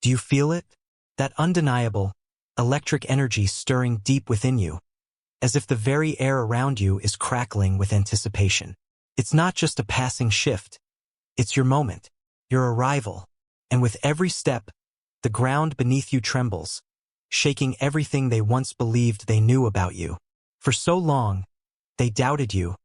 Do you feel it? That undeniable, electric energy stirring deep within you, as if the very air around you is crackling with anticipation. It's not just a passing shift. It's your moment, your arrival. And with every step, the ground beneath you trembles, shaking everything they once believed they knew about you. For so long, they doubted you,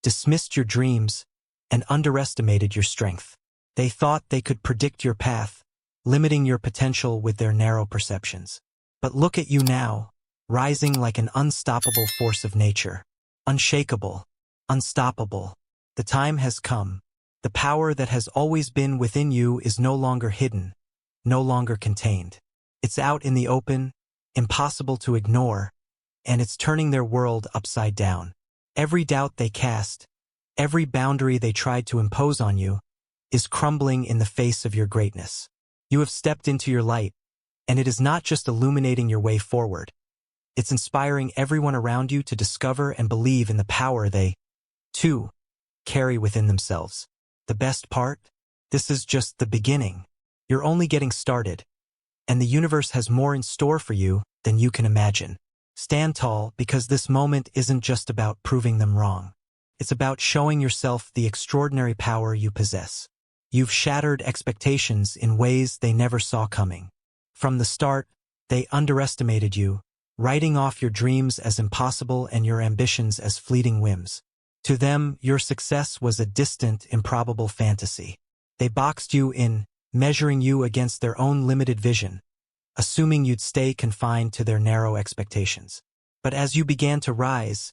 dismissed your dreams, and underestimated your strength. They thought they could predict your path, limiting your potential with their narrow perceptions. But look at you now, rising like an unstoppable force of nature. Unshakable, unstoppable. The time has come. The power that has always been within you is no longer hidden, no longer contained. It's out in the open, impossible to ignore, and it's turning their world upside down. Every doubt they cast, every boundary they tried to impose on you, is crumbling in the face of your greatness. You have stepped into your light, and it is not just illuminating your way forward. It's inspiring everyone around you to discover and believe in the power they, too, carry within themselves. The best part? This is just the beginning. You're only getting started, and the universe has more in store for you than you can imagine. Stand tall, because this moment isn't just about proving them wrong. It's about showing yourself the extraordinary power you possess. You've shattered expectations in ways they never saw coming. From the start, they underestimated you, writing off your dreams as impossible and your ambitions as fleeting whims. To them, your success was a distant, improbable fantasy. They boxed you in, measuring you against their own limited vision, assuming you'd stay confined to their narrow expectations. But as you began to rise,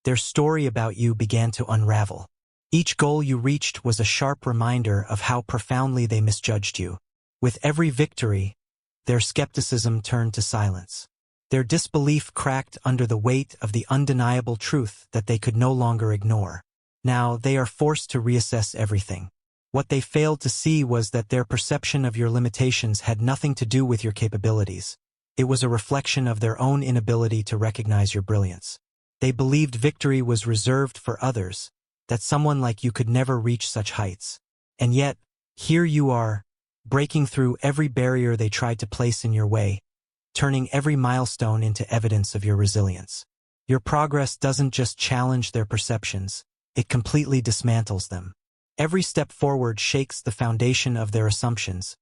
their story about you began to unravel. Each goal you reached was a sharp reminder of how profoundly they misjudged you. With every victory, their skepticism turned to silence. Their disbelief cracked under the weight of the undeniable truth that they could no longer ignore. Now they are forced to reassess everything. What they failed to see was that their perception of your limitations had nothing to do with your capabilities. It was a reflection of their own inability to recognize your brilliance. They believed victory was reserved for others, that someone like you could never reach such heights. And yet, here you are, breaking through every barrier they tried to place in your way, turning every milestone into evidence of your resilience. Your progress doesn't just challenge their perceptions, it completely dismantles them. Every step forward shakes the foundation of their assumptions,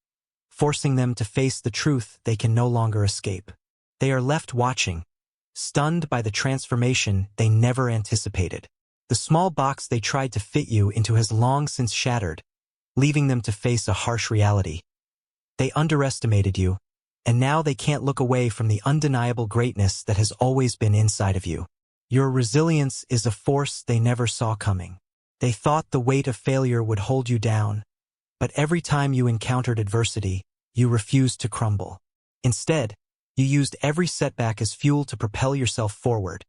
forcing them to face the truth they can no longer escape. They are left watching, stunned by the transformation they never anticipated. The small box they tried to fit you into has long since shattered, leaving them to face a harsh reality. They underestimated you, and now they can't look away from the undeniable greatness that has always been inside of you. Your resilience is a force they never saw coming. They thought the weight of failure would hold you down, but every time you encountered adversity, you refused to crumble. Instead, you used every setback as fuel to propel yourself forward,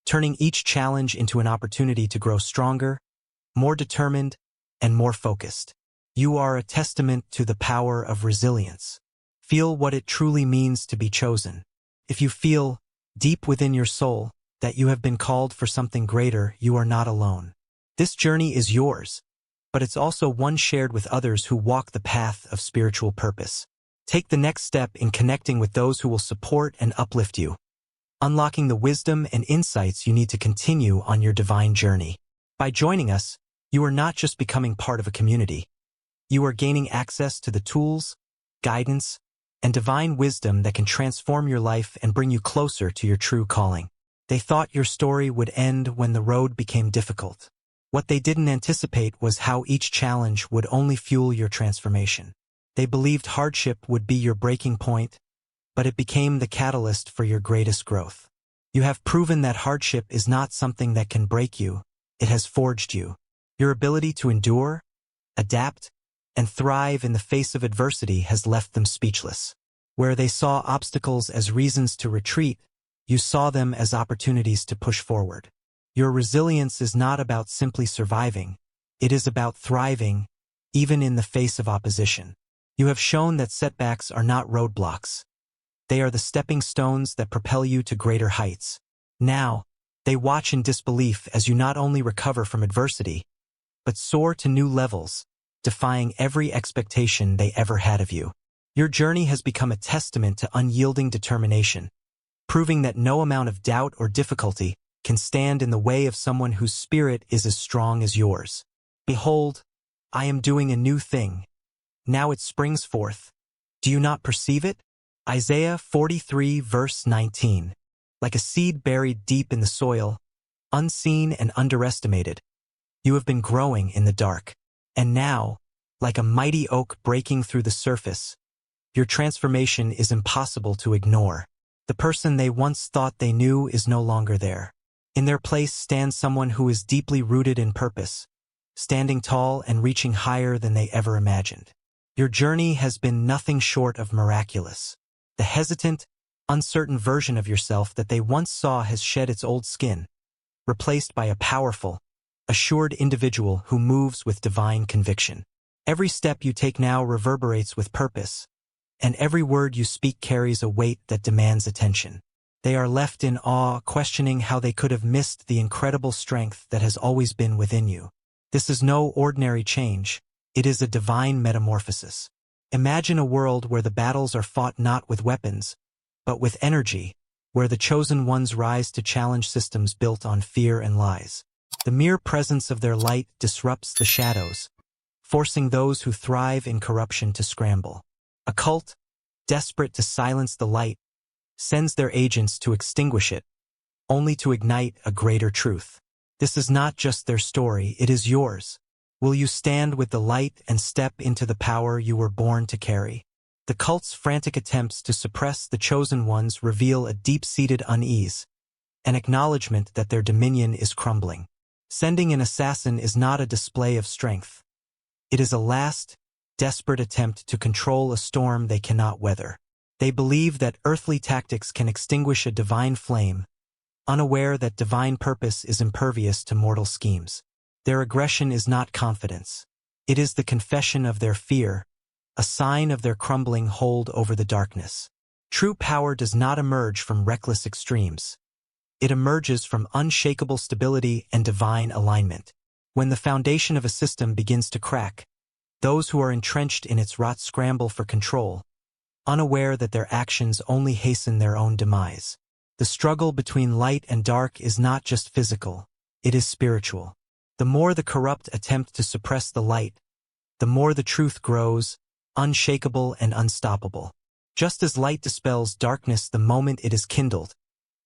turning each challenge into an opportunity to grow stronger, more determined, and more focused. You are a testament to the power of resilience. Feel what it truly means to be chosen. If you feel, deep within your soul, that you have been called for something greater, you are not alone. This journey is yours, but it's also one shared with others who walk the path of spiritual purpose. Take the next step in connecting with those who will support and uplift you, unlocking the wisdom and insights you need to continue on your divine journey. By joining us, you are not just becoming part of a community. You are gaining access to the tools, guidance, and divine wisdom that can transform your life and bring you closer to your true calling. They thought your story would end when the road became difficult. What they didn't anticipate was how each challenge would only fuel your transformation. They believed hardship would be your breaking point, but it became the catalyst for your greatest growth. You have proven that hardship is not something that can break you, it has forged you. Your ability to endure, adapt, and thrive in the face of adversity has left them speechless. Where they saw obstacles as reasons to retreat, you saw them as opportunities to push forward. Your resilience is not about simply surviving, it is about thriving, even in the face of opposition. You have shown that setbacks are not roadblocks. They are the stepping stones that propel you to greater heights. Now, they watch in disbelief as you not only recover from adversity, but soar to new levels, defying every expectation they ever had of you. Your journey has become a testament to unyielding determination, proving that no amount of doubt or difficulty can stand in the way of someone whose spirit is as strong as yours. Behold, I am doing a new thing. Now it springs forth. Do you not perceive it? Isaiah 43 verse 19. Like a seed buried deep in the soil, unseen and underestimated, you have been growing in the dark. And now, like a mighty oak breaking through the surface, your transformation is impossible to ignore. The person they once thought they knew is no longer there. In their place stands someone who is deeply rooted in purpose, standing tall and reaching higher than they ever imagined. Your journey has been nothing short of miraculous. The hesitant, uncertain version of yourself that they once saw has shed its old skin, replaced by a powerful, assured individual who moves with divine conviction. Every step you take now reverberates with purpose, and every word you speak carries a weight that demands attention. They are left in awe, questioning how they could have missed the incredible strength that has always been within you. This is no ordinary change. It is a divine metamorphosis. Imagine a world where the battles are fought not with weapons, but with energy, where the chosen ones rise to challenge systems built on fear and lies. The mere presence of their light disrupts the shadows, forcing those who thrive in corruption to scramble. A cult, desperate to silence the light, sends their agents to extinguish it, only to ignite a greater truth. This is not just their story, it is yours. Will you stand with the light and step into the power you were born to carry? The cult's frantic attempts to suppress the chosen ones reveal a deep-seated unease, an acknowledgement that their dominion is crumbling. Sending an assassin is not a display of strength. It is a last, desperate attempt to control a storm they cannot weather. They believe that earthly tactics can extinguish a divine flame, unaware that divine purpose is impervious to mortal schemes. Their aggression is not confidence. It is the confession of their fear, a sign of their crumbling hold over the darkness. True power does not emerge from reckless extremes. It emerges from unshakable stability and divine alignment. When the foundation of a system begins to crack, those who are entrenched in its rot scramble for control, unaware that their actions only hasten their own demise. The struggle between light and dark is not just physical, it is spiritual. The more the corrupt attempt to suppress the light, the more the truth grows, unshakable and unstoppable. Just as light dispels darkness the moment it is kindled,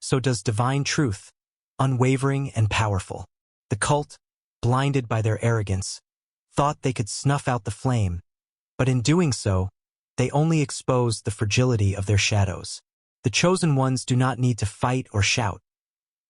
so does divine truth, unwavering and powerful. The cult, blinded by their arrogance, thought they could snuff out the flame, but in doing so, they only exposed the fragility of their shadows. The chosen ones do not need to fight or shout.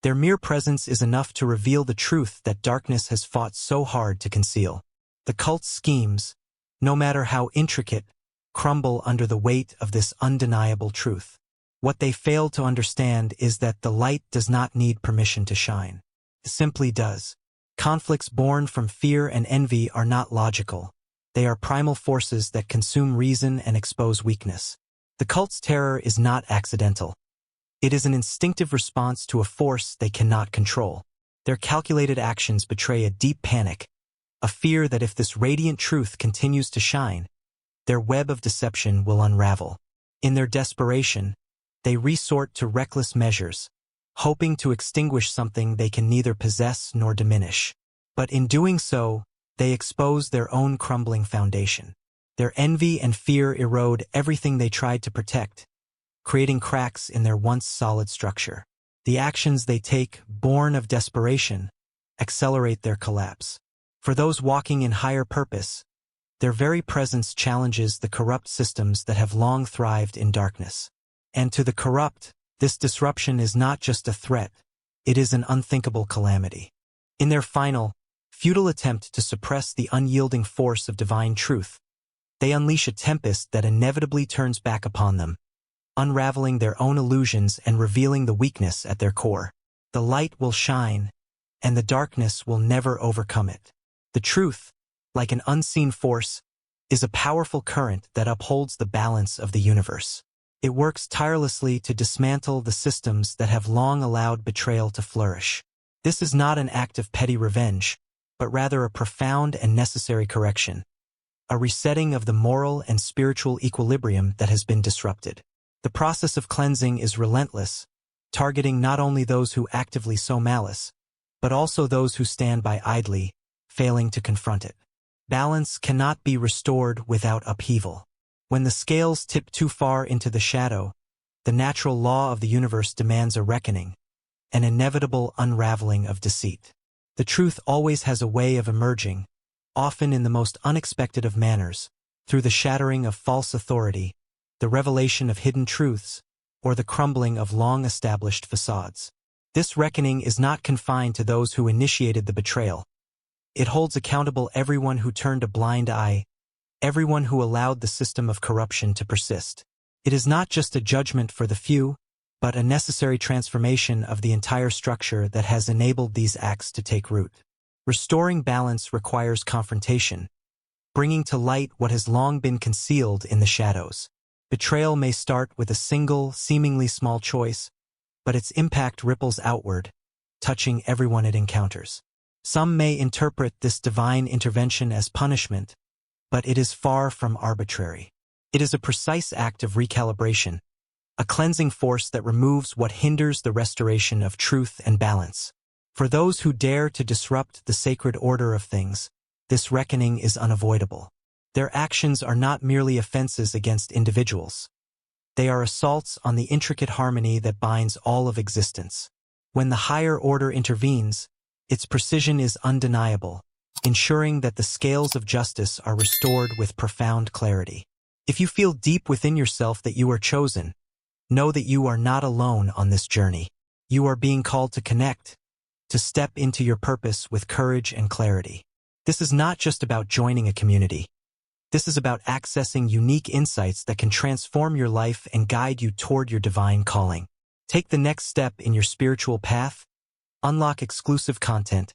Their mere presence is enough to reveal the truth that darkness has fought so hard to conceal. The cult's schemes, no matter how intricate, crumble under the weight of this undeniable truth. What they fail to understand is that the light does not need permission to shine. It simply does. Conflicts born from fear and envy are not logical. They are primal forces that consume reason and expose weakness. The cult's terror is not accidental. It is an instinctive response to a force they cannot control. Their calculated actions betray a deep panic, a fear that if this radiant truth continues to shine, their web of deception will unravel. In their desperation, they resort to reckless measures, hoping to extinguish something they can neither possess nor diminish. But in doing so, they expose their own crumbling foundation. Their envy and fear erode everything they tried to protect, creating cracks in their once solid structure. The actions they take, born of desperation, accelerate their collapse. For those walking in higher purpose, their very presence challenges the corrupt systems that have long thrived in darkness. And to the corrupt, this disruption is not just a threat, it is an unthinkable calamity. In their final, futile attempt to suppress the unyielding force of divine truth, they unleash a tempest that inevitably turns back upon them, unraveling their own illusions and revealing the weakness at their core. The light will shine, and the darkness will never overcome it. The truth, like an unseen force, is a powerful current that upholds the balance of the universe. It works tirelessly to dismantle the systems that have long allowed betrayal to flourish. This is not an act of petty revenge, but rather a profound and necessary correction, a resetting of the moral and spiritual equilibrium that has been disrupted. The process of cleansing is relentless, targeting not only those who actively sow malice, but also those who stand by idly, failing to confront it. Balance cannot be restored without upheaval. When the scales tip too far into the shadow, the natural law of the universe demands a reckoning, an inevitable unraveling of deceit. The truth always has a way of emerging, often in the most unexpected of manners, through the shattering of false authority, the revelation of hidden truths, or the crumbling of long-established facades. This reckoning is not confined to those who initiated the betrayal. It holds accountable everyone who turned a blind eye, everyone who allowed the system of corruption to persist. It is not just a judgment for the few, but a necessary transformation of the entire structure that has enabled these acts to take root. Restoring balance requires confrontation, bringing to light what has long been concealed in the shadows. Betrayal may start with a single, seemingly small choice, but its impact ripples outward, touching everyone it encounters. Some may interpret this divine intervention as punishment, but it is far from arbitrary. It is a precise act of recalibration, a cleansing force that removes what hinders the restoration of truth and balance. For those who dare to disrupt the sacred order of things, this reckoning is unavoidable. Their actions are not merely offenses against individuals. They are assaults on the intricate harmony that binds all of existence. When the higher order intervenes, its precision is undeniable, ensuring that the scales of justice are restored with profound clarity. If you feel deep within yourself that you are chosen, know that you are not alone on this journey. You are being called to connect, to step into your purpose with courage and clarity. This is not just about joining a community. This is about accessing unique insights that can transform your life and guide you toward your divine calling. Take the next step in your spiritual path, unlock exclusive content,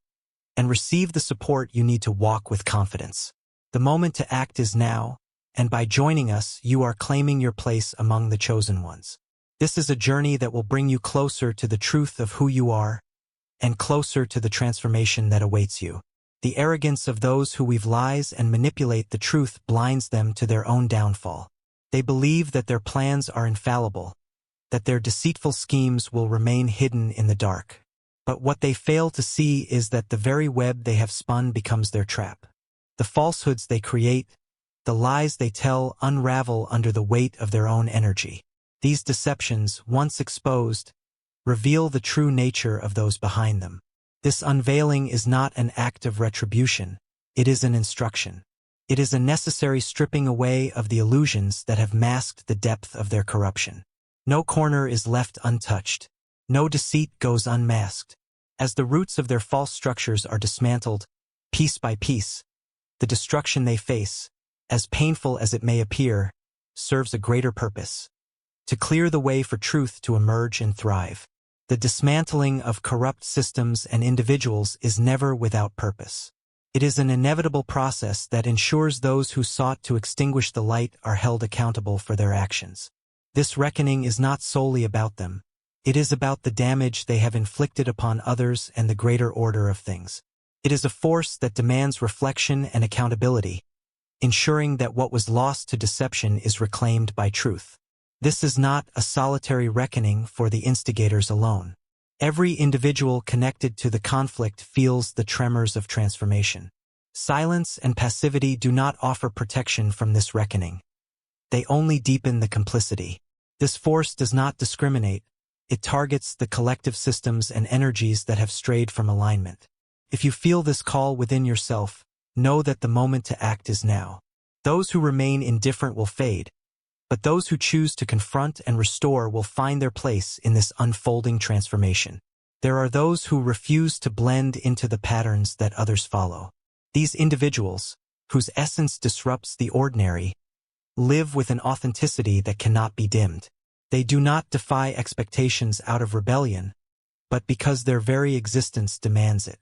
and receive the support you need to walk with confidence. The moment to act is now, and by joining us, you are claiming your place among the chosen ones. This is a journey that will bring you closer to the truth of who you are, and closer to the transformation that awaits you. The arrogance of those who weave lies and manipulate the truth blinds them to their own downfall. They believe that their plans are infallible, that their deceitful schemes will remain hidden in the dark. But what they fail to see is that the very web they have spun becomes their trap. The falsehoods they create, the lies they tell unravel under the weight of their own energy. These deceptions, once exposed, reveal the true nature of those behind them. This unveiling is not an act of retribution, it is an instruction. It is a necessary stripping away of the illusions that have masked the depth of their corruption. No corner is left untouched. No deceit goes unmasked. As the roots of their false structures are dismantled, piece by piece, the destruction they face, as painful as it may appear, serves a greater purpose: to clear the way for truth to emerge and thrive. The dismantling of corrupt systems and individuals is never without purpose. It is an inevitable process that ensures those who sought to extinguish the light are held accountable for their actions. This reckoning is not solely about them. It is about the damage they have inflicted upon others and the greater order of things. It is a force that demands reflection and accountability, ensuring that what was lost to deception is reclaimed by truth. This is not a solitary reckoning for the instigators alone. Every individual connected to the conflict feels the tremors of transformation. Silence and passivity do not offer protection from this reckoning. They only deepen the complicity. This force does not discriminate. It targets the collective systems and energies that have strayed from alignment. If you feel this call within yourself, know that the moment to act is now. Those who remain indifferent will fade, but those who choose to confront and restore will find their place in this unfolding transformation. There are those who refuse to blend into the patterns that others follow. These individuals, whose essence disrupts the ordinary, live with an authenticity that cannot be dimmed. They do not defy expectations out of rebellion, but because their very existence demands it.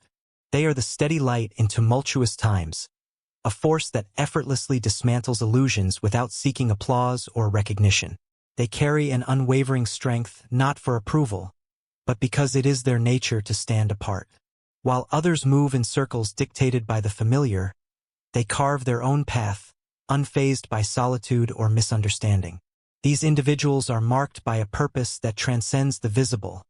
They are the steady light in tumultuous times, a force that effortlessly dismantles illusions without seeking applause or recognition. They carry an unwavering strength not for approval, but because it is their nature to stand apart. While others move in circles dictated by the familiar, they carve their own path, unfazed by solitude or misunderstanding. These individuals are marked by a purpose that transcends the visible,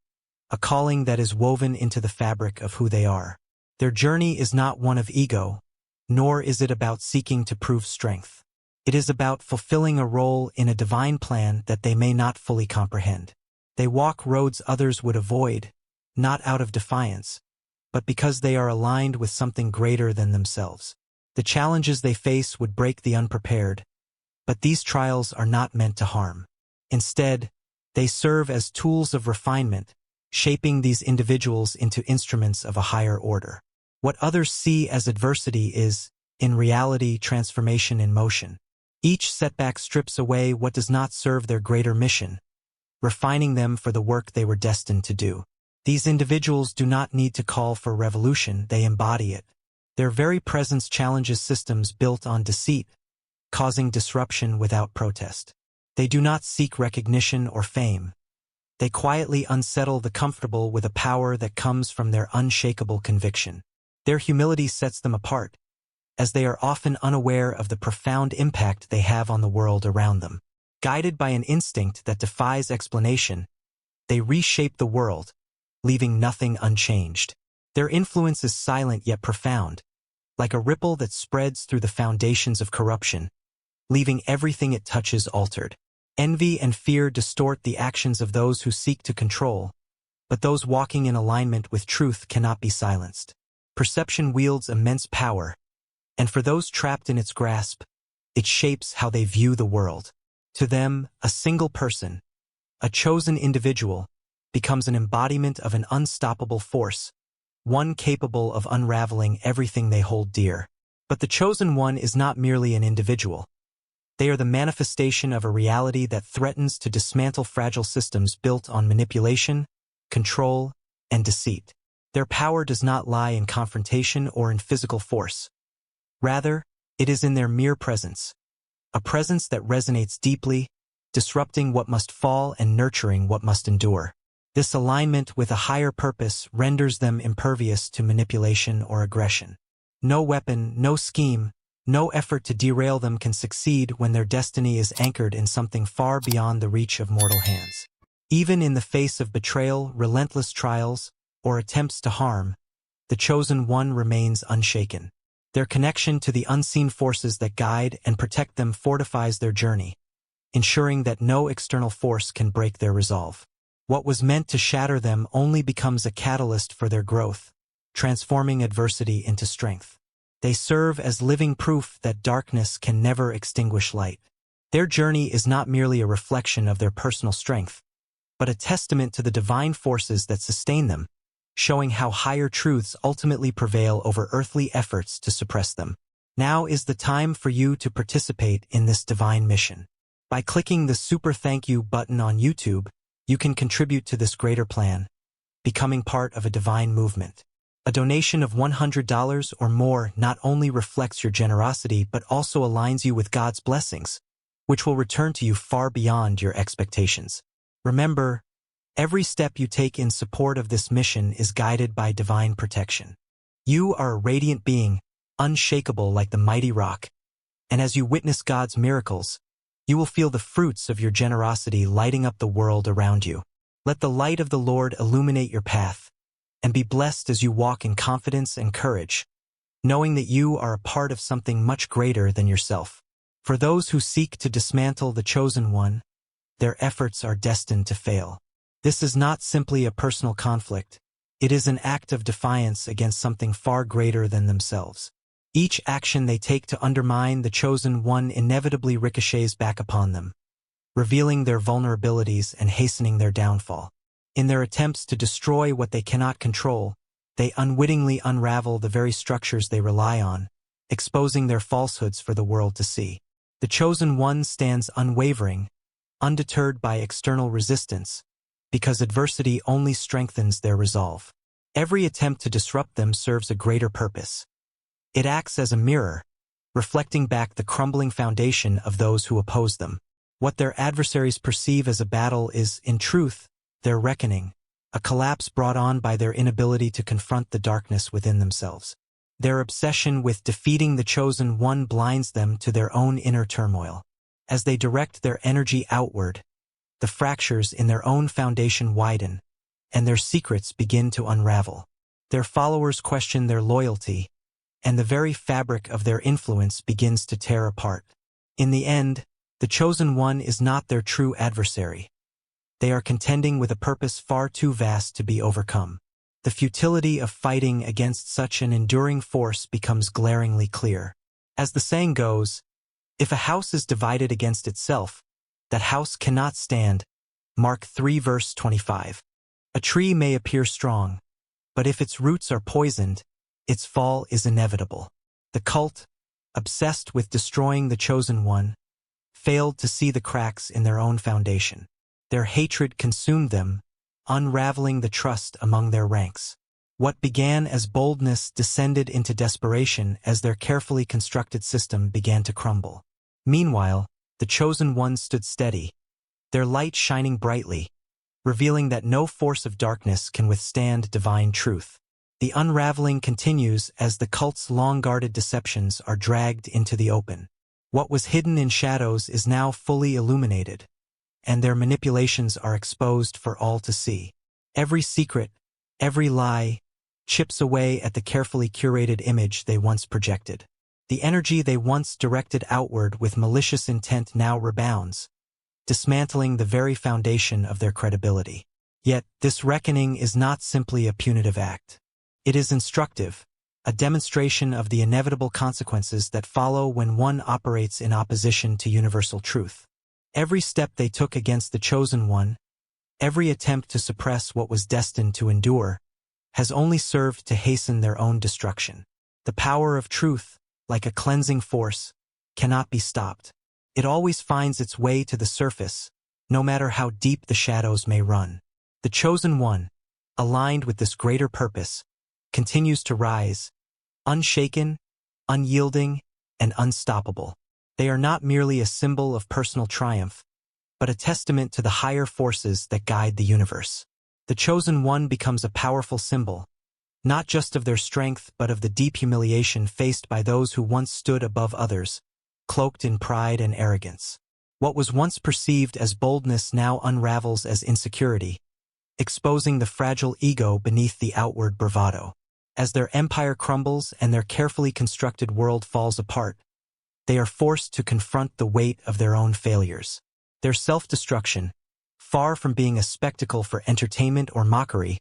a calling that is woven into the fabric of who they are. Their journey is not one of ego, nor is it about seeking to prove strength. It is about fulfilling a role in a divine plan that they may not fully comprehend. They walk roads others would avoid, not out of defiance, but because they are aligned with something greater than themselves. The challenges they face would break the unprepared, but these trials are not meant to harm. Instead, they serve as tools of refinement, shaping these individuals into instruments of a higher order. What others see as adversity is, in reality, transformation in motion. Each setback strips away what does not serve their greater mission, refining them for the work they were destined to do. These individuals do not need to call for revolution, they embody it. Their very presence challenges systems built on deceit, causing disruption without protest. They do not seek recognition or fame. They quietly unsettle the comfortable with a power that comes from their unshakable conviction. Their humility sets them apart, as they are often unaware of the profound impact they have on the world around them. Guided by an instinct that defies explanation, they reshape the world, leaving nothing unchanged. Their influence is silent yet profound, like a ripple that spreads through the foundations of corruption, leaving everything it touches altered. Envy and fear distort the actions of those who seek to control, but those walking in alignment with truth cannot be silenced. Perception wields immense power, and for those trapped in its grasp, it shapes how they view the world. To them, a single person, a chosen individual, becomes an embodiment of an unstoppable force, one capable of unraveling everything they hold dear. But the chosen one is not merely an individual. They are the manifestation of a reality that threatens to dismantle fragile systems built on manipulation, control, and deceit. Their power does not lie in confrontation or in physical force. Rather, it is in their mere presence, a presence that resonates deeply, disrupting what must fall and nurturing what must endure. This alignment with a higher purpose renders them impervious to manipulation or aggression. No weapon, no scheme, no effort to derail them can succeed when their destiny is anchored in something far beyond the reach of mortal hands. Even in the face of betrayal, relentless trials, or attempts to harm, the chosen one remains unshaken. Their connection to the unseen forces that guide and protect them fortifies their journey, ensuring that no external force can break their resolve. What was meant to shatter them only becomes a catalyst for their growth, transforming adversity into strength. They serve as living proof that darkness can never extinguish light. Their journey is not merely a reflection of their personal strength, but a testament to the divine forces that sustain them, showing how higher truths ultimately prevail over earthly efforts to suppress them. Now is the time for you to participate in this divine mission. By clicking the Super Thank You button on YouTube, you can contribute to this greater plan, becoming part of a divine movement. A donation of $100 or more not only reflects your generosity but also aligns you with God's blessings, which will return to you far beyond your expectations. Remember, every step you take in support of this mission is guided by divine protection. You are a radiant being, unshakable like the mighty rock, and as you witness God's miracles, you will feel the fruits of your generosity lighting up the world around you. Let the light of the Lord illuminate your path, and be blessed as you walk in confidence and courage, knowing that you are a part of something much greater than yourself. For those who seek to dismantle the chosen one, their efforts are destined to fail. This is not simply a personal conflict. It is an act of defiance against something far greater than themselves. Each action they take to undermine the chosen one inevitably ricochets back upon them, revealing their vulnerabilities and hastening their downfall. In their attempts to destroy what they cannot control, they unwittingly unravel the very structures they rely on, exposing their falsehoods for the world to see. The chosen one stands unwavering, undeterred by external resistance, because adversity only strengthens their resolve. Every attempt to disrupt them serves a greater purpose. It acts as a mirror, reflecting back the crumbling foundation of those who oppose them. What their adversaries perceive as a battle is, in truth, their reckoning, a collapse brought on by their inability to confront the darkness within themselves. Their obsession with defeating the Chosen One blinds them to their own inner turmoil. As they direct their energy outward, the fractures in their own foundation widen, and their secrets begin to unravel. Their followers question their loyalty, and the very fabric of their influence begins to tear apart. In the end, the Chosen One is not their true adversary. They are contending with a purpose far too vast to be overcome. The futility of fighting against such an enduring force becomes glaringly clear. As the saying goes, if a house is divided against itself, that house cannot stand. Mark 3 verse 25. A tree may appear strong, but if its roots are poisoned, its fall is inevitable. The cult, obsessed with destroying the Chosen One, failed to see the cracks in their own foundation. Their hatred consumed them, unraveling the trust among their ranks. What began as boldness descended into desperation as their carefully constructed system began to crumble. Meanwhile, the Chosen One stood steady, their light shining brightly, revealing that no force of darkness can withstand divine truth. The unraveling continues as the cult's long-guarded deceptions are dragged into the open. What was hidden in shadows is now fully illuminated, and their manipulations are exposed for all to see. Every secret, every lie, chips away at the carefully curated image they once projected. The energy they once directed outward with malicious intent now rebounds, dismantling the very foundation of their credibility. Yet, this reckoning is not simply a punitive act. It is instructive, a demonstration of the inevitable consequences that follow when one operates in opposition to universal truth. Every step they took against the Chosen One, every attempt to suppress what was destined to endure, has only served to hasten their own destruction. The power of truth, like a cleansing force, cannot be stopped. It always finds its way to the surface, no matter how deep the shadows may run. The Chosen One, aligned with this greater purpose, continues to rise, unshaken, unyielding, and unstoppable. They are not merely a symbol of personal triumph, but a testament to the higher forces that guide the universe. The Chosen One becomes a powerful symbol, not just of their strength but of the deep humiliation faced by those who once stood above others, cloaked in pride and arrogance. What was once perceived as boldness now unravels as insecurity, exposing the fragile ego beneath the outward bravado. As their empire crumbles and their carefully constructed world falls apart, they are forced to confront the weight of their own failures. Their self-destruction, far from being a spectacle for entertainment or mockery,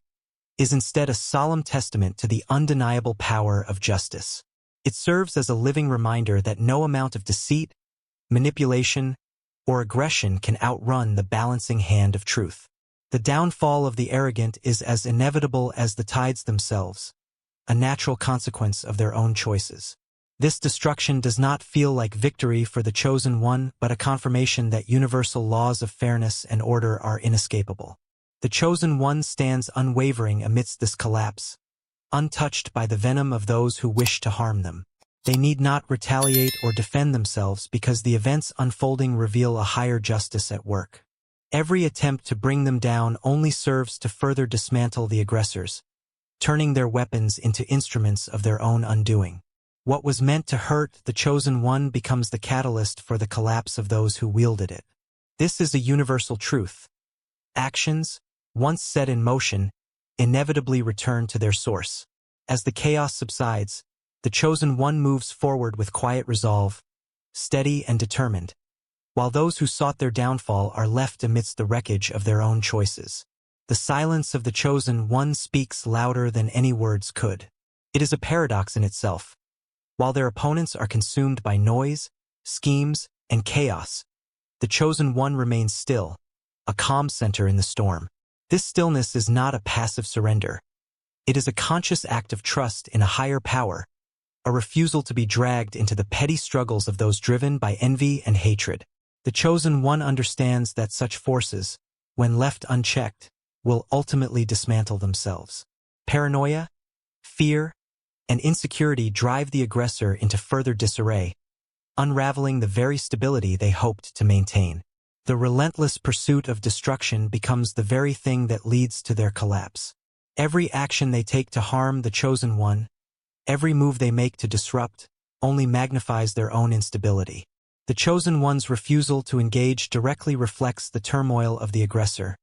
is instead a solemn testament to the undeniable power of justice. It serves as a living reminder that no amount of deceit, manipulation, or aggression can outrun the balancing hand of truth. The downfall of the arrogant is as inevitable as the tides themselves, a natural consequence of their own choices. This destruction does not feel like victory for the Chosen One, but a confirmation that universal laws of fairness and order are inescapable. The Chosen One stands unwavering amidst this collapse, untouched by the venom of those who wish to harm them. They need not retaliate or defend themselves because the events unfolding reveal a higher justice at work. Every attempt to bring them down only serves to further dismantle the aggressors, turning their weapons into instruments of their own undoing. What was meant to hurt the Chosen One becomes the catalyst for the collapse of those who wielded it. This is a universal truth. Actions, once set in motion, inevitably return to their source. As the chaos subsides, the Chosen One moves forward with quiet resolve, steady and determined, while those who sought their downfall are left amidst the wreckage of their own choices. The silence of the Chosen One speaks louder than any words could. It is a paradox in itself. While their opponents are consumed by noise, schemes, and chaos, the Chosen One remains still, a calm center in the storm. This stillness is not a passive surrender. It is a conscious act of trust in a higher power, a refusal to be dragged into the petty struggles of those driven by envy and hatred. The Chosen One understands that such forces, when left unchecked, will ultimately dismantle themselves. Paranoia, fear, and insecurity drive the aggressor into further disarray, unraveling the very stability they hoped to maintain. The relentless pursuit of destruction becomes the very thing that leads to their collapse. Every action they take to harm the Chosen One, Every move they make to disrupt only magnifies their own instability. The chosen one's refusal to engage directly reflects the turmoil of the aggressor,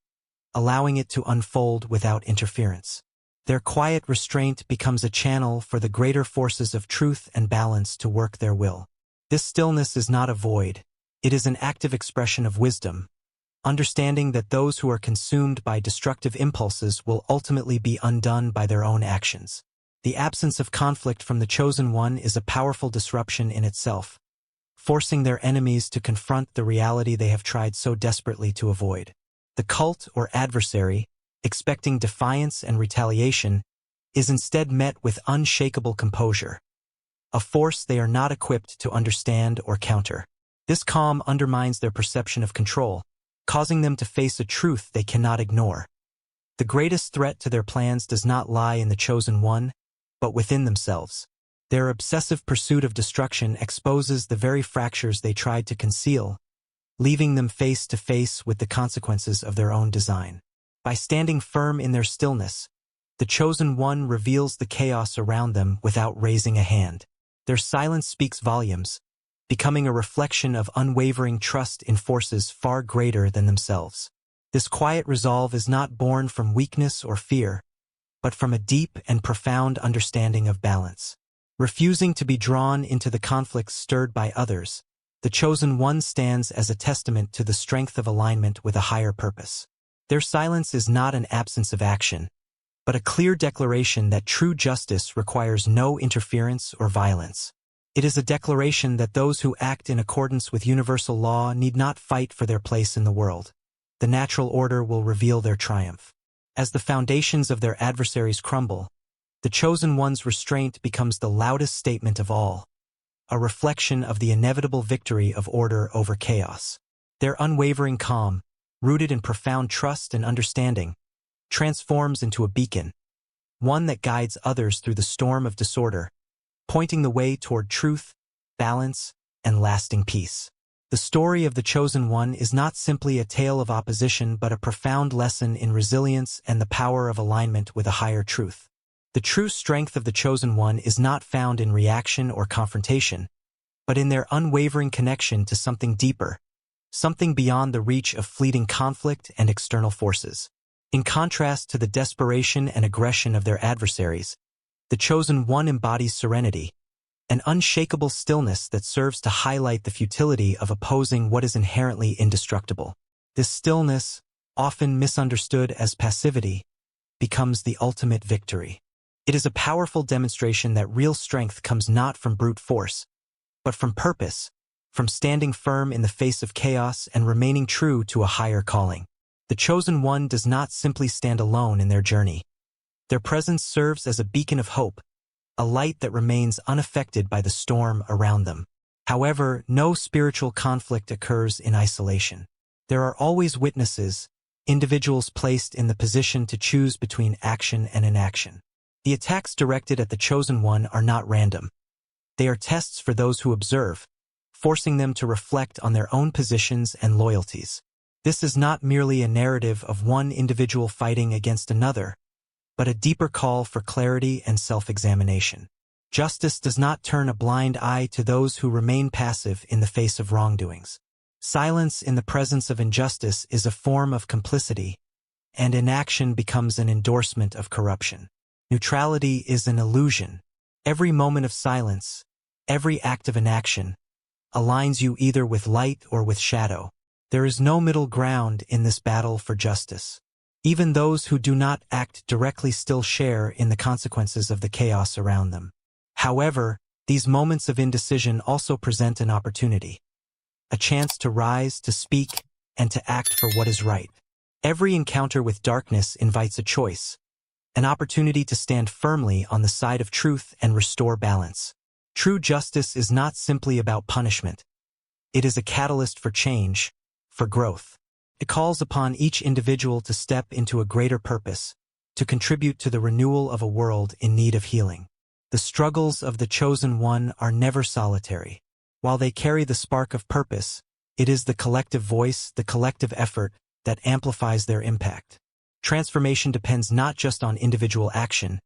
allowing it to unfold without interference. Their quiet restraint becomes a channel for the greater forces of truth and balance to work their will. This stillness is not a void, it is an active expression of wisdom, understanding that those who are consumed by destructive impulses will ultimately be undone by their own actions. The absence of conflict from the chosen one is a powerful disruption in itself, forcing their enemies to confront the reality they have tried so desperately to avoid. The cult or adversary, expecting defiance and retaliation, is instead met with unshakable composure, a force they are not equipped to understand or counter. This calm undermines their perception of control, causing them to face a truth they cannot ignore. The greatest threat to their plans does not lie in the chosen one, but within themselves. Their obsessive pursuit of destruction exposes the very fractures they tried to conceal, leaving them face to face with the consequences of their own design. By standing firm in their stillness, the chosen one reveals the chaos around them without raising a hand. Their silence speaks volumes, becoming a reflection of unwavering trust in forces far greater than themselves. This quiet resolve is not born from weakness or fear, but from a deep and profound understanding of balance. Refusing to be drawn into the conflicts stirred by others, the chosen one stands as a testament to the strength of alignment with a higher purpose. Their silence is not an absence of action, but a clear declaration that true justice requires no interference or violence. It is a declaration that those who act in accordance with universal law need not fight for their place in the world. The natural order will reveal their triumph. As the foundations of their adversaries crumble, the chosen one's restraint becomes the loudest statement of all, a reflection of the inevitable victory of order over chaos. Their unwavering calm, rooted in profound trust and understanding, transforms into a beacon, one that guides others through the storm of disorder, pointing the way toward truth, balance, and lasting peace. The story of the chosen one is not simply a tale of opposition but a profound lesson in resilience and the power of alignment with a higher truth. The true strength of the chosen one is not found in reaction or confrontation, but in their unwavering connection to something deeper, something beyond the reach of fleeting conflict and external forces. In contrast to the desperation and aggression of their adversaries, the chosen one embodies serenity, an unshakable stillness that serves to highlight the futility of opposing what is inherently indestructible. This stillness, often misunderstood as passivity, becomes the ultimate victory. It is a powerful demonstration that real strength comes not from brute force, but from purpose, from standing firm in the face of chaos and remaining true to a higher calling. The chosen one does not simply stand alone in their journey. Their presence serves as a beacon of hope, a light that remains unaffected by the storm around them. However, no spiritual conflict occurs in isolation. There are always witnesses, individuals placed in the position to choose between action and inaction. The attacks directed at the chosen one are not random. They are tests for those who observe, forcing them to reflect on their own positions and loyalties. This is not merely a narrative of one individual fighting against another, but a deeper call for clarity and self-examination. Justice does not turn a blind eye to those who remain passive in the face of wrongdoings. Silence in the presence of injustice is a form of complicity, and inaction becomes an endorsement of corruption. Neutrality is an illusion. Every moment of silence, every act of inaction, aligns you either with light or with shadow. There is no middle ground in this battle for justice. Even those who do not act directly still share in the consequences of the chaos around them. However, these moments of indecision also present an opportunity, a chance to rise, to speak, and to act for what is right. Every encounter with darkness invites a choice, an opportunity to stand firmly on the side of truth and restore balance. True justice is not simply about punishment. It is a catalyst for change, for growth. It calls upon each individual to step into a greater purpose, to contribute to the renewal of a world in need of healing. The struggles of the chosen one are never solitary. While they carry the spark of purpose, it is the collective voice, the collective effort, that amplifies their impact. Transformation depends not just on individual action,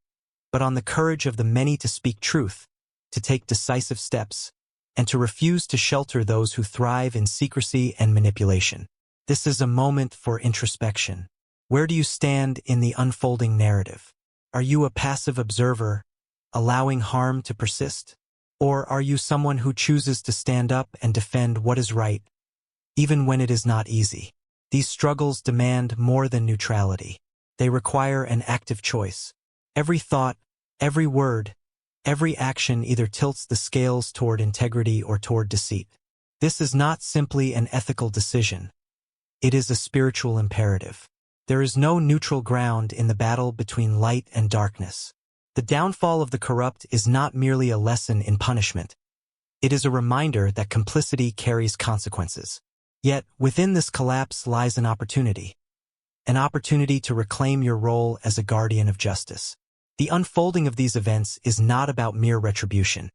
but on the courage of the many to speak truth, to take decisive steps, and to refuse to shelter those who thrive in secrecy and manipulation. This is a moment for introspection. Where do you stand in the unfolding narrative? Are you a passive observer, allowing harm to persist? Or are you someone who chooses to stand up and defend what is right, even when it is not easy? These struggles demand more than neutrality. They require an active choice. Every thought, every word, every action either tilts the scales toward integrity or toward deceit. This is not simply an ethical decision. It is a spiritual imperative. There is no neutral ground in the battle between light and darkness. The downfall of the corrupt is not merely a lesson in punishment. It is a reminder that complicity carries consequences. Yet, within this collapse lies an opportunity to reclaim your role as a guardian of justice. The unfolding of these events is not about mere retribution.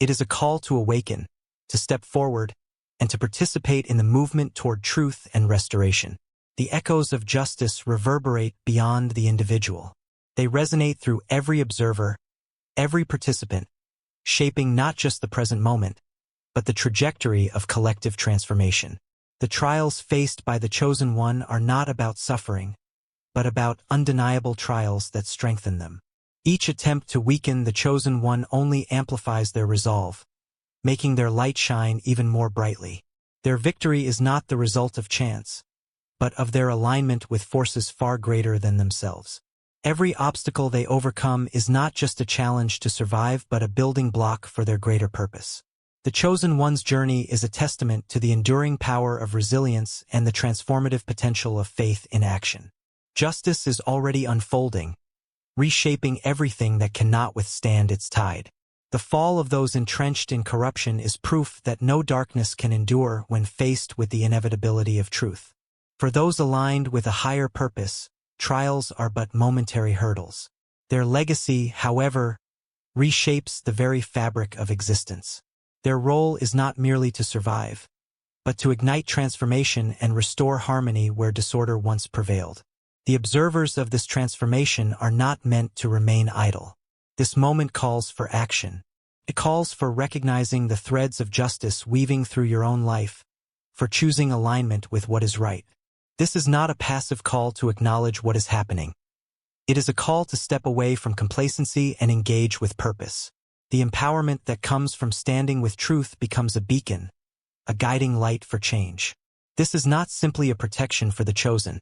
It is a call to awaken, to step forward, and to participate in the movement toward truth and restoration. The echoes of justice reverberate beyond the individual. They resonate through every observer, every participant, shaping not just the present moment, but the trajectory of collective transformation. The trials faced by the chosen one are not about suffering, but about undeniable trials that strengthen them. Each attempt to weaken the chosen one only amplifies their resolve, making their light shine even more brightly. Their victory is not the result of chance, but of their alignment with forces far greater than themselves. Every obstacle they overcome is not just a challenge to survive but a building block for their greater purpose. The chosen one's journey is a testament to the enduring power of resilience and the transformative potential of faith in action. Justice is already unfolding, reshaping everything that cannot withstand its tide. The fall of those entrenched in corruption is proof that no darkness can endure when faced with the inevitability of truth. For those aligned with a higher purpose, trials are but momentary hurdles. Their legacy, however, reshapes the very fabric of existence. Their role is not merely to survive, but to ignite transformation and restore harmony where disorder once prevailed. The observers of this transformation are not meant to remain idle. This moment calls for action. It calls for recognizing the threads of justice weaving through your own life, for choosing alignment with what is right. This is not a passive call to acknowledge what is happening. It is a call to step away from complacency and engage with purpose. The empowerment that comes from standing with truth becomes a beacon, a guiding light for change. This is not simply a protection for the chosen.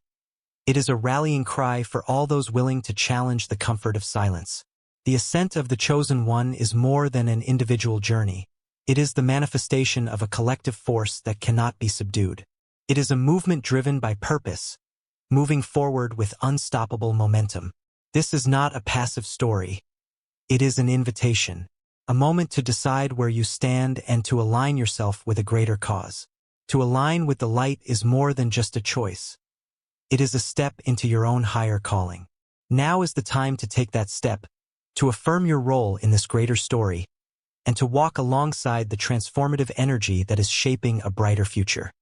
It is a rallying cry for all those willing to challenge the comfort of silence. The ascent of the chosen one is more than an individual journey. It is the manifestation of a collective force that cannot be subdued. It is a movement driven by purpose, moving forward with unstoppable momentum. This is not a passive story. It is an invitation, a moment to decide where you stand and to align yourself with a greater cause. To align with the light is more than just a choice. It is a step into your own higher calling. Now is the time to take that step, to affirm your role in this greater story, and to walk alongside the transformative energy that is shaping a brighter future.